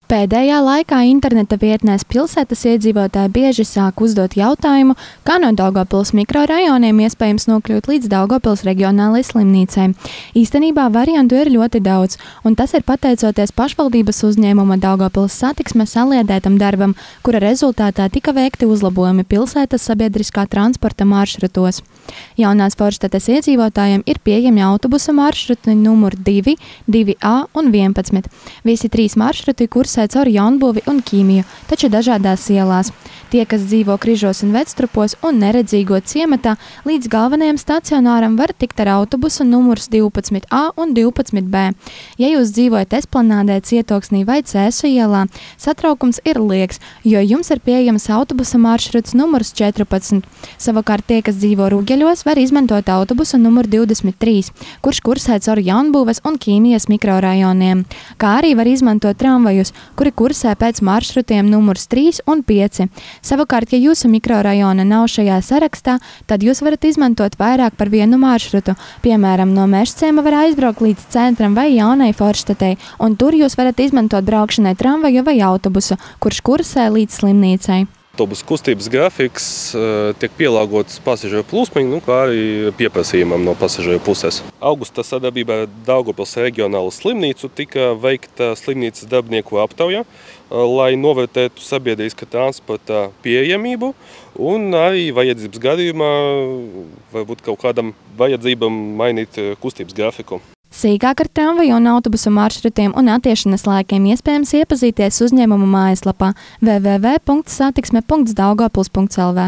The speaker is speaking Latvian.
Pēdējā laikā interneta vietnēs pilsētas iedzīvotāji bieži sāk uzdot jautājumu, kā no Daugavpils mikrorajoniem iespējams nokļūt līdz Daugavpils reģionālajai slimnīcai. Īstenībā variantu ir ļoti daudz, un tas ir pateicoties pašvaldības uzņēmuma Daugavpils satiksmes saliedētam darbam, kura rezultātā tika veikti uzlabojumi pilsētas sabiedriskā transporta maršrutos. Jaunās Forštates iedzīvotājiem ir pieejami autobusu maršruti numur 2, 2A un 11. Visi 3 maršruti kursē caur Jaunbūvi un Ķīmiju, taču dažādās ielās. Tie, kas dzīvo Križos un Vectrupos un Neredzīgo ciematā, līdz galvenajam stacionāram var tikt ar autobusu numurs 12A un 12B. Ja jūs dzīvojat Esplanādē, Cietoksnī vai Cēsu ielā, satraukums ir lieks, jo jums ir pieejams autobusa maršruts numurs 14. Savukārt tie, kas dzīvo Rugeļos, var izmantot autobusu numuru 23, kurš kursē caur Jaunbūves un Ķīmijas mikrorajoniem, kā arī var izmantot tramvajus, kuri kursē pēc maršrutiem numurs 3 un 5. Savukārt, ja jūsu mikrorajona nav šajā sarakstā, tad jūs varat izmantot vairāk par vienu maršrutu. Piemēram, no Mežciema var aizbraukt līdz centram vai Jaunai Forštatei, un tur jūs varat izmantot braukšanai tramvaju vai autobusu, kurš kursē līdz slimnīcai. Autobusu kustības grafiks tiek pielāgots pasažieru plūsmai, kā arī pieprasījumam no pasažieru puses. Augustā sadarbībā ar Daugavpils reģionālo slimnīcu tika veikta slimnīcas darbinieku aptauja, lai novērtētu sabiedriskā transporta pieejamību un arī vajadzības gadījumā varbūt kaut kādam vajadzībam mainīt kustības grafiku. Sīkāk ar tramvaju un autobusu maršrutiem un attiešanas laikiem iespējams iepazīties uzņēmuma mājaslapā www.satiksme.daugavpils.lv.